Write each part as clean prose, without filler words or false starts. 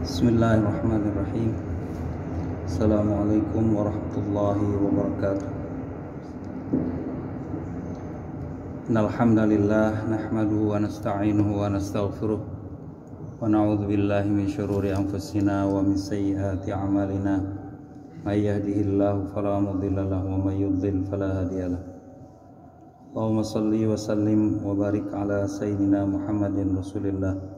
Bismillahirrahmanirrahim. Assalamualaikum warahmatullahi wabarakatuh. Innal hamdalillah nahmaduhu wa nasta'inuhu wa nastaghfiruh wa na'udzu billahi min syururi anfusina wa min sayyiati a'malina. May yahdihillahu fala mudilla lahu wa may yudlil fala hadiya lahu. Allahumma shalli wa sallim wa barik ala sayyidina Muhammadin Rasulillah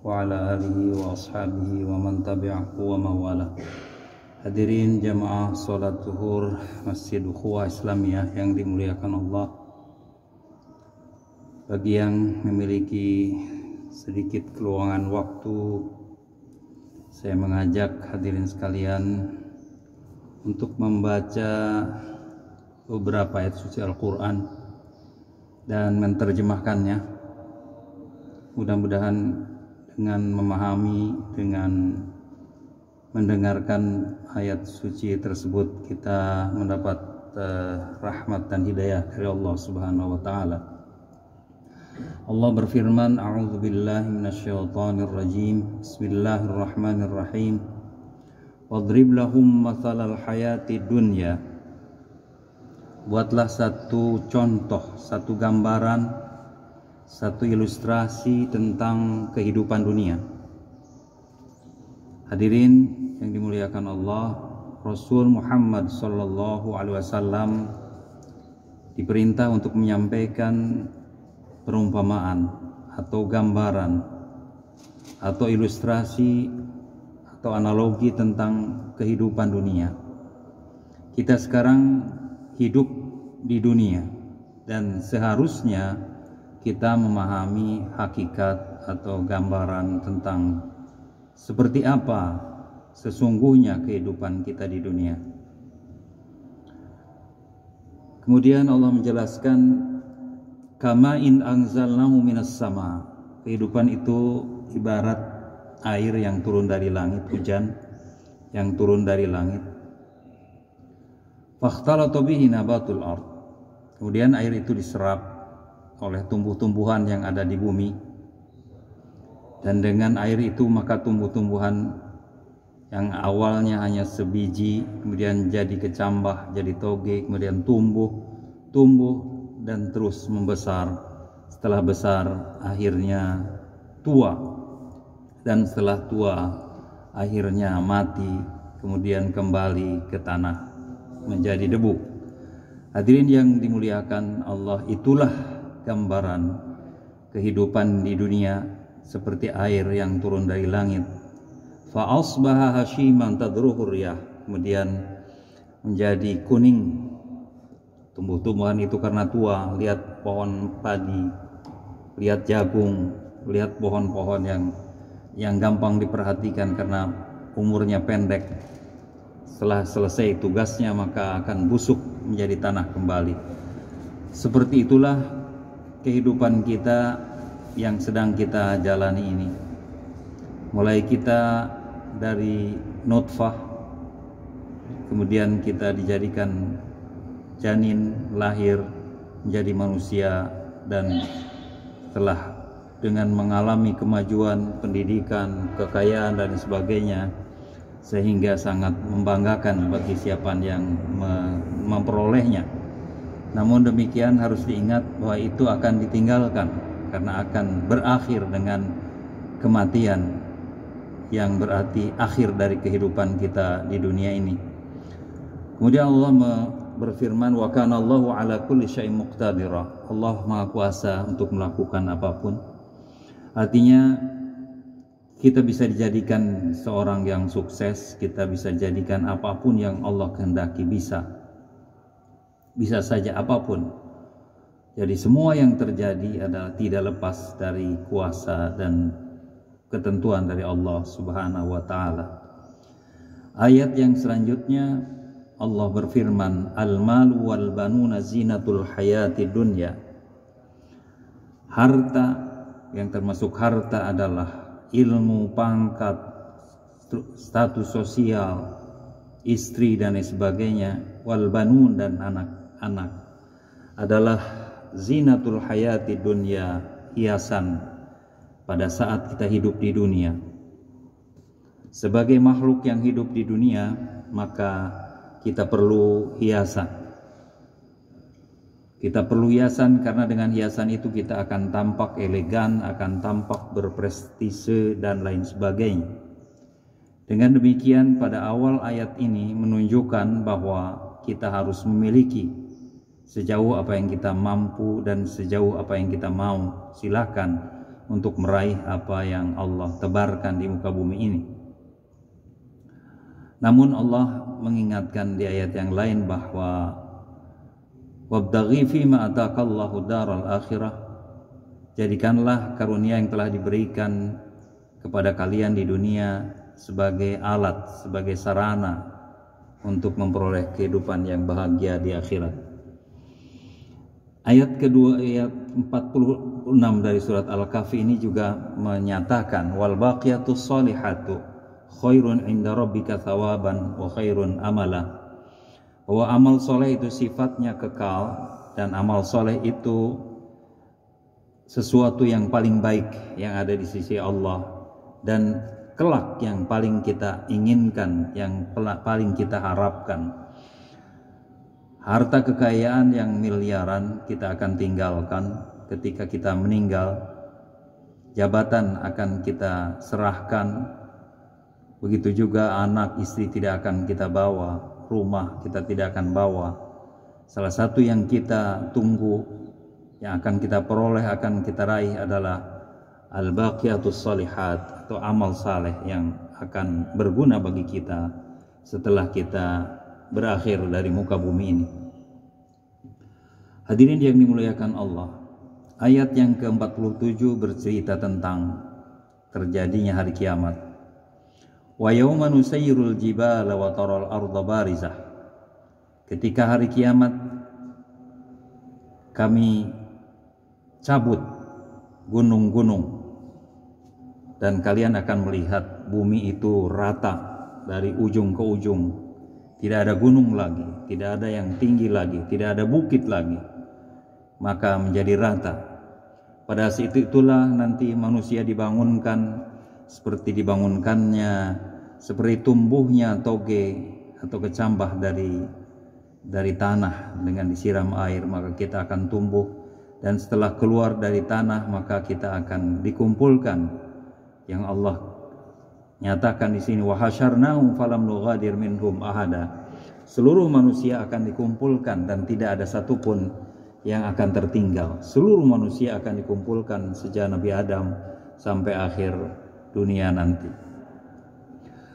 wa ala alihi wa ashabihi wa man tabi'ahu wa mawala. Hadirin jamaah salat zuhur Masjid Ukhuwah Islamiyah yang dimuliakan Allah. Bagi yang memiliki sedikit keluangan waktu, saya mengajak hadirin sekalian untuk membaca beberapa ayat suci Al-Quran dan menerjemahkannya. Mudah-mudahan dengan memahami, dengan mendengarkan ayat suci tersebut kita mendapat rahmat dan hidayah dari Allah Subhanahu wa taala. Allah berfirman, a'udzubillahi minasyaitonir rajim. Bismillahirrahmanirrahim. Wadrib lahum mathalal hayati dunya. Buatlah satu contoh, satu gambaran, satu ilustrasi tentang kehidupan dunia. Hadirin yang dimuliakan Allah, Rasul Muhammad sallallahu alaihi wasallam diperintah untuk menyampaikan perumpamaan atau gambaran atau ilustrasi atau analogi tentang kehidupan dunia. Kita sekarang hidup di dunia dan seharusnya kita memahami hakikat atau gambaran tentang seperti apa sesungguhnya kehidupan kita di dunia. Kemudian Allah menjelaskan, kama in anzalnahu minas sama. Kehidupan itu ibarat air yang turun dari langit, hujan yang turun dari langit. Fakhtalata bihi nabatul ard. Kemudian air itu diserap oleh tumbuh-tumbuhan yang ada di bumi, dan dengan air itu maka tumbuh-tumbuhan yang awalnya hanya sebiji kemudian jadi kecambah, jadi toge, kemudian tumbuh dan terus membesar. Setelah besar akhirnya tua, dan setelah tua akhirnya mati, kemudian kembali ke tanah menjadi debu. Hadirin yang dimuliakan Allah, itulah gambaran kehidupan di dunia seperti air yang turun dari langit. Fa asbaha hashiman tadruhu riyah. Kemudian menjadi kuning tumbuh-tumbuhan itu karena tua. Lihat pohon padi, lihat jagung, lihat pohon-pohon yang gampang diperhatikan karena umurnya pendek. Setelah selesai tugasnya maka akan busuk menjadi tanah kembali. Seperti itulah kehidupan kita yang sedang kita jalani ini. Mulai kita dari nutfah, kemudian kita dijadikan janin, lahir menjadi manusia, dan setelah dengan mengalami kemajuan pendidikan, kekayaan dan sebagainya, sehingga sangat membanggakan bagi siapa yang memperolehnya. Namun demikian harus diingat bahwa itu akan ditinggalkan karena akan berakhir dengan kematian, yang berarti akhir dari kehidupan kita di dunia ini. Kemudian Allah berfirman, wa kana Allahu ala kulli syai'in muqtadira. Allah Maha Kuasa untuk melakukan apapun. Artinya kita bisa dijadikan seorang yang sukses, kita bisa jadikan apapun yang Allah kehendaki, bisa saja apapun. Jadi semua yang terjadi adalah tidak lepas dari kuasa dan ketentuan dari Allah Subhanahu wa taala. Ayat yang selanjutnya Allah berfirman, al-malu wal banuna zinatul hayati dunya. Harta, yang termasuk harta adalah ilmu, pangkat, status sosial, istri dan sebagainya. Wal banun, dan anak-anak adalah zinatul hayati dunya, hiasan pada saat kita hidup di dunia. Sebagai makhluk yang hidup di dunia, maka kita perlu hiasan. Kita perlu hiasan karena dengan hiasan itu kita akan tampak elegan, akan tampak berprestise dan lain sebagainya. Dengan demikian pada awal ayat ini menunjukkan bahwa kita harus memiliki sejauh apa yang kita mampu dan sejauh apa yang kita mau. Silakan untuk meraih apa yang Allah tebarkan di muka bumi ini. Namun Allah mengingatkan di ayat yang lain bahwa wabtaghi fima ataakallahu daral akhirah, jadikanlah karunia yang telah diberikan kepada kalian di dunia sebagai alat, sebagai sarana untuk memperoleh kehidupan yang bahagia di akhirat. Ayat kedua, ayat 46 dari surat Al-Kahfi ini juga menyatakan wal baqiyatus sholihatu khairun inda rabbika thawaban wa khairun amala, bahwa amal soleh itu sifatnya kekal dan amal soleh itu sesuatu yang paling baik yang ada di sisi Allah dan kelak yang paling kita inginkan, yang paling kita harapkan. Harta kekayaan yang miliaran kita akan tinggalkan ketika kita meninggal, jabatan akan kita serahkan, begitu juga anak istri tidak akan kita bawa, rumah kita tidak akan bawa. Salah satu yang kita tunggu, yang akan kita peroleh, akan kita raih adalah al-baqiyatus shalihat atau amal saleh yang akan berguna bagi kita setelah kita berakhir dari muka bumi ini. Hadirin yang dimuliakan Allah, ayat yang ke-47 bercerita tentang terjadinya hari kiamat. Wa yauma nusayyirul jibala wa taral arda barizah. Ketika hari kiamat kami cabut gunung-gunung dan kalian akan melihat bumi itu rata dari ujung ke ujung. Tidak ada gunung lagi, tidak ada yang tinggi lagi, tidak ada bukit lagi. Maka menjadi rata. Pada saat itulah nanti manusia dibangunkan seperti tumbuhnya toge atau kecambah dari tanah dengan disiram air, maka kita akan tumbuh, dan setelah keluar dari tanah maka kita akan dikumpulkan. Yang Allah nyatakan di sini wa hasyarnahum falam nughadir minhum ahada. Seluruh manusia akan dikumpulkan dan tidak ada satupun yang akan tertinggal. Seluruh manusia akan dikumpulkan sejak Nabi Adam sampai akhir dunia nanti.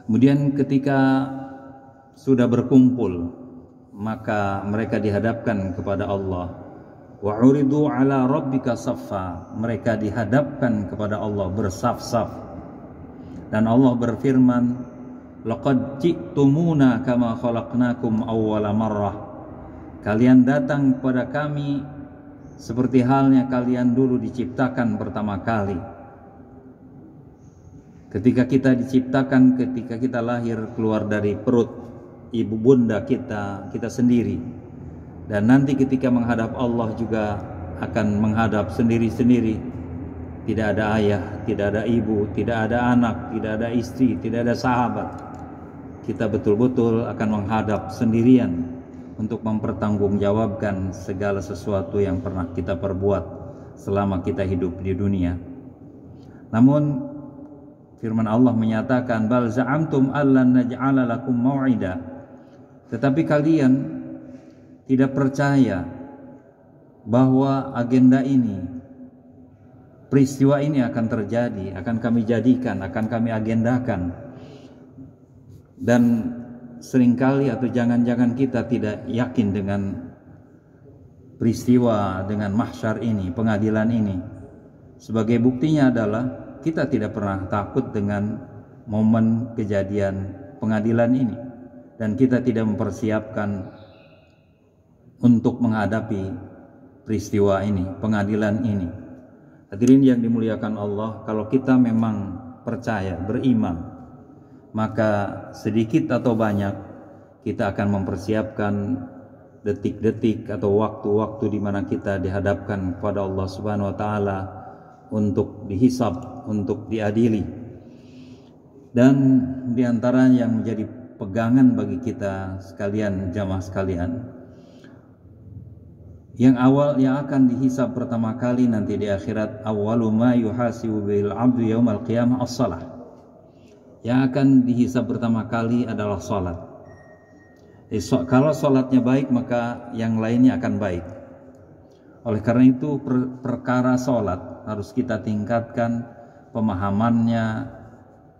Kemudian ketika sudah berkumpul, maka mereka dihadapkan kepada Allah. Wa uridu ala rabbika saffa, mereka dihadapkan kepada Allah bersaf-saf. Dan Allah berfirman, laqad ji'tumuna kama khalaqnakum awwala marrah. Kalian datang kepada kami seperti halnya kalian dulu diciptakan pertama kali. Ketika kita diciptakan, ketika kita lahir keluar dari perut ibu bunda kita sendiri. Dan nanti ketika menghadap Allah juga akan menghadap sendiri-sendiri. Tidak ada ayah, tidak ada ibu, tidak ada anak, tidak ada istri, tidak ada sahabat. Kita betul-betul akan menghadap sendirian untuk mempertanggungjawabkan segala sesuatu yang pernah kita perbuat selama kita hidup di dunia. Namun firman Allah menyatakan bal za'amtum allan naj'ala lakum mau'ida, tetapi kalian tidak percaya bahwa agenda ini, peristiwa ini akan terjadi, akan kami jadikan, akan kami agendakan. Dan seringkali atau jangan-jangan kita tidak yakin dengan peristiwa, dengan mahsyar ini, pengadilan ini. Sebagai buktinya adalah kita tidak pernah takut dengan momen kejadian pengadilan ini, dan kita tidak mempersiapkan untuk menghadapi peristiwa ini, pengadilan ini. Hadirin yang dimuliakan Allah, kalau kita memang percaya, beriman, maka sedikit atau banyak kita akan mempersiapkan detik-detik atau waktu-waktu di mana kita dihadapkan kepada Allah Subhanahu wa taala untuk dihisab, untuk diadili. Dan di antara yang menjadi pegangan bagi kita sekalian, jamaah sekalian, yang akan dihisab pertama kali nanti di akhirat, awwalu ma yuhasibu bil 'abdu yaumal qiyamah as-shalah. Yang akan dihisab pertama kali adalah salat. Kalau salatnya baik, maka yang lainnya akan baik. Oleh karena itu perkara salat harus kita tingkatkan pemahamannya,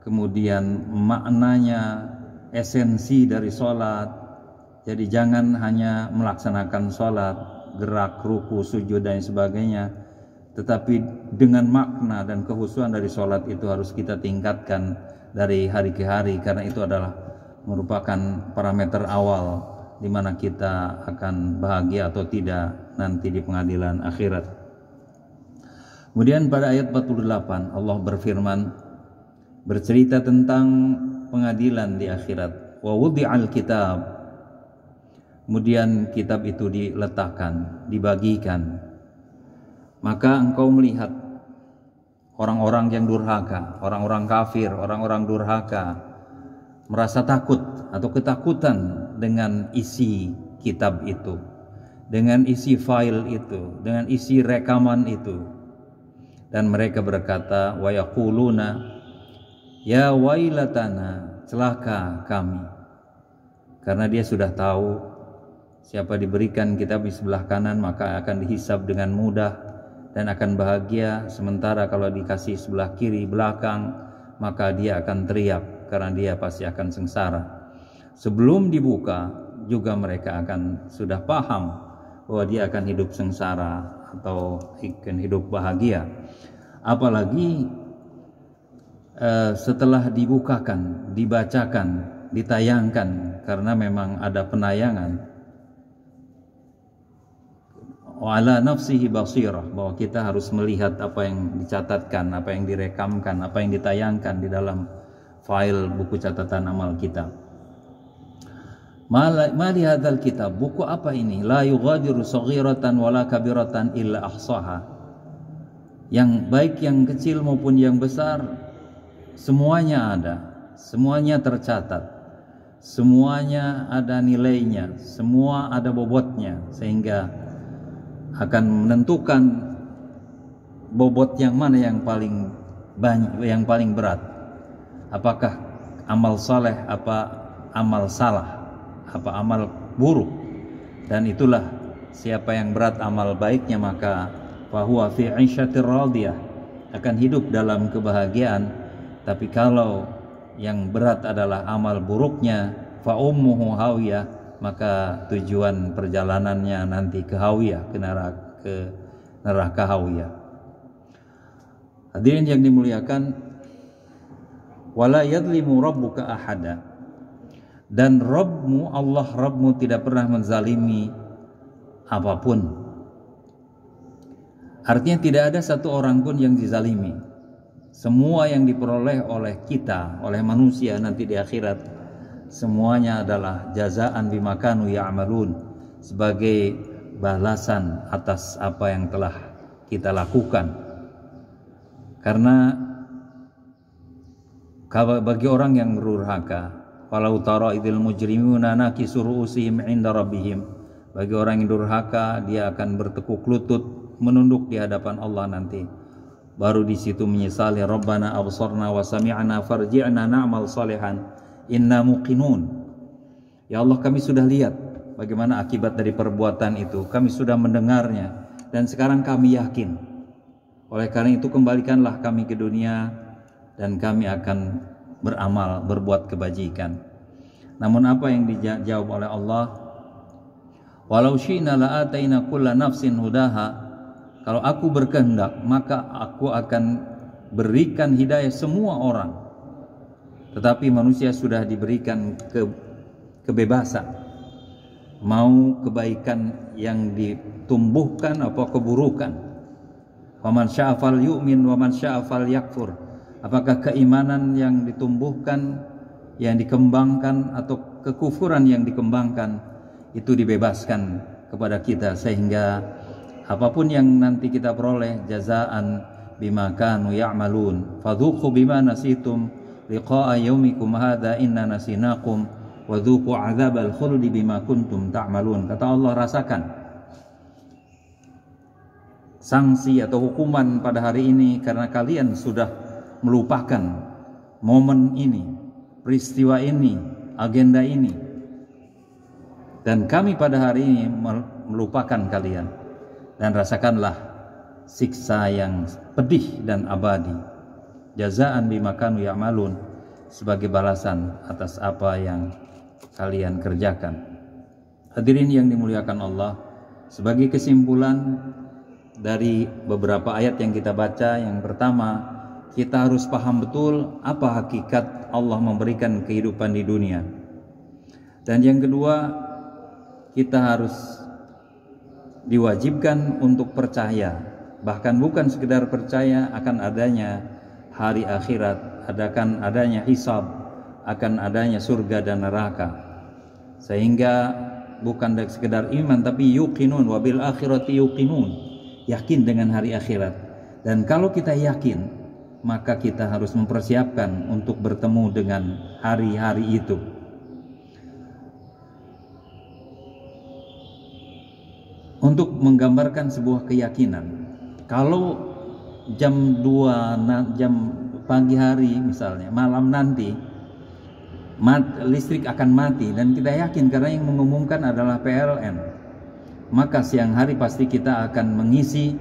kemudian maknanya, esensi dari salat. Jadi jangan hanya melaksanakan salat, gerak, ruku, sujud dan sebagainya, tetapi dengan makna dan kekhusyuan dari salat itu harus kita tingkatkan dari hari ke hari, karena itu adalah merupakan parameter awal di mana kita akan bahagia atau tidak nanti di pengadilan akhirat. Kemudian pada ayat 48 Allah berfirman, bercerita tentang pengadilan di akhirat. Wa wudi'al kitab. Kemudian kitab itu diletakkan, dibagikan. Maka engkau melihat orang-orang yang durhaka, orang-orang kafir, orang-orang durhaka merasa takut atau ketakutan dengan isi kitab itu, dengan isi file itu, dengan isi rekaman itu. Dan mereka berkata, wa yaquluna ya wailatana, celaka kami. Karena dia sudah tahu siapa diberikan kitab di sebelah kanan maka akan dihisab dengan mudah dan akan bahagia, sementara kalau dikasih sebelah kiri belakang maka dia akan teriak karena dia pasti akan sengsara. Sebelum dibuka juga mereka akan sudah paham bahwa dia akan hidup sengsara atau akan hidup bahagia. Apalagi setelah dibukakan, dibacakan, ditayangkan, karena memang ada penayangan. Ala nafsihi basirah, bahwa kita harus melihat apa yang dicatatkan, apa yang direkamkan, apa yang ditayangkan di dalam file buku catatan amal kita. Mali hadzal kitab, buku apa ini? La yughadiru saghiratan wala kabiratan illa ahsaha. Yang baik yang kecil maupun yang besar semuanya ada, semuanya tercatat, semuanya ada nilainya, semua ada bobotnya, sehingga akan menentukan bobot yang mana yang paling banyak, yang paling berat. Apakah amal saleh, apa amal salah, apa amal buruk. Dan itulah siapa yang berat amal baiknya maka fahuwa fi 'isyatir radiyah, akan hidup dalam kebahagiaan. Tapi kalau yang berat adalah amal buruknya, fa ummuhu hawiyah, maka tujuan perjalanannya nanti ke hawiyah, ke neraka hawiyah. Hadirin yang dimuliakan, wala yadlimu rabbuka ahada, dan Rabbmu, Allah Rabbmu tidak pernah menzalimi apapun. Artinya tidak ada satu orang pun yang dizalimi. Semua yang diperoleh oleh kita, oleh manusia nanti di akhirat, semuanya adalah jazaan bima kanu ya'malun, sebagai balasan atas apa yang telah kita lakukan. Karena bagi orang yang durhaka, walau tara idzil mujrimuna nakisu ru'usihim 'inda rabbihim, bagi orang yang durhaka dia akan bertekuk lutut, menunduk di hadapan Allah nanti. Baru di situ menyesali, Rabbana absarna wa sami'na farji'na na'mal salihan inna muqinun. Ya Allah, kami sudah lihat bagaimana akibat dari perbuatan itu, kami sudah mendengarnya dan sekarang kami yakin. Oleh karena itu kembalikanlah kami ke dunia dan kami akan beramal, berbuat kebajikan. Namun apa yang dijawab oleh Allah? Walau syi'na la'ataina kulla nafsin hudaha, kalau aku berkehendak maka aku akan berikan hidayah semua orang. Tetapi manusia sudah diberikan kebebasan, mau kebaikan yang ditumbuhkan atau keburukan. Faman syaa falyu'min wa man syaa falyakfur. Apakah keimanan yang ditumbuhkan, yang dikembangkan, atau kekufuran yang dikembangkan, itu dibebaskan kepada kita, sehingga apapun yang nanti kita peroleh jazaan bima kanu ya'malun fadzuqu bima nasitum liqa'a yaumikum hadza inna nasinakum wa dzuqu 'adzabal khuldi bima kuntum ta'malun. Kata Allah, rasakan sanksi atau hukuman pada hari ini karena kalian sudah melupakan momen ini, peristiwa ini, agenda ini. Dan kami pada hari ini melupakan kalian, dan rasakanlah siksa yang pedih dan abadi, jazaan bima kanu ya'malun, sebagai balasan atas apa yang kalian kerjakan. Hadirin yang dimuliakan Allah, sebagai kesimpulan dari beberapa ayat yang kita baca, yang pertama, kita harus paham betul apa hakikat Allah memberikan kehidupan di dunia. Dan yang kedua, kita harus diwajibkan untuk percaya, bahkan bukan sekedar percaya akan adanya hari akhirat, akan adanya hisab, akan adanya surga dan neraka. Sehingga bukan sekedar iman, tapi yuqinun, wabil akhirati yuqinun, yakin dengan hari akhirat. Dan kalau kita yakin, maka kita harus mempersiapkan untuk bertemu dengan hari-hari itu. Untuk menggambarkan sebuah keyakinan, kalau jam 2 jam pagi hari misalnya, malam nanti listrik akan mati, dan kita yakin karena yang mengumumkan adalah PLN, maka siang hari pasti kita akan mengisi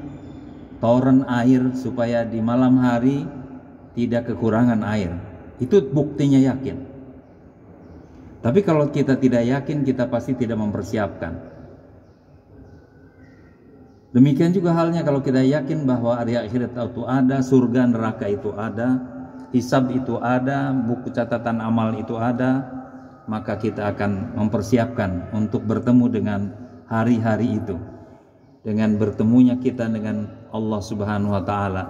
toren air supaya di malam hari tidak kekurangan air. Itu buktinya yakin. Tapi kalau kita tidak yakin, kita pasti tidak mempersiapkan. Demikian juga halnya kalau kita yakin bahwa hari akhirat itu ada, surga neraka itu ada, hisab itu ada, buku catatan amal itu ada, maka kita akan mempersiapkan untuk bertemu dengan hari-hari itu. Dengan bertemunya kita dengan Allah Subhanahu wa taala,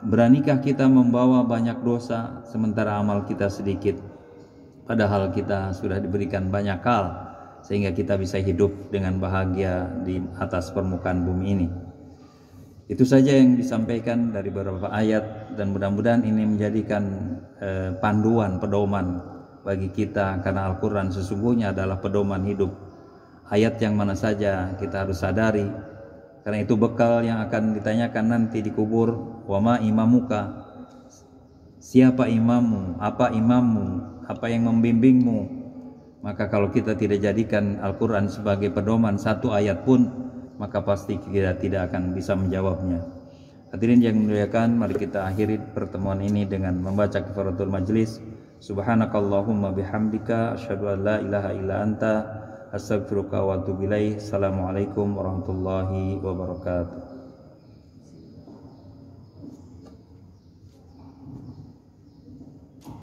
beranikah kita membawa banyak dosa sementara amal kita sedikit, padahal kita sudah diberikan banyak hal sehingga kita bisa hidup dengan bahagia di atas permukaan bumi ini. Itu saja yang disampaikan dari beberapa ayat, dan mudah-mudahan ini menjadikan panduan, pedoman bagi kita, karena Al-Quran sesungguhnya adalah pedoman hidup. Ayat yang mana saja kita harus sadari, karena itu bekal yang akan ditanyakan nanti di kubur. Wa ma imamuka, siapa imammu, apa imammu, apa yang membimbingmu. Maka kalau kita tidak jadikan Al-Quran sebagai pedoman satu ayat pun, maka pasti kita tidak akan bisa menjawabnya. Hadirin yang dimuliakan, mari kita akhiri pertemuan ini dengan membaca kifaratul majlis. Subhanakallahumma bihamdika, asyhadu an la ilaha illa anta, astaghfiruka wa atubu ilaik. Assalamualaikum warahmatullahi wabarakatuh.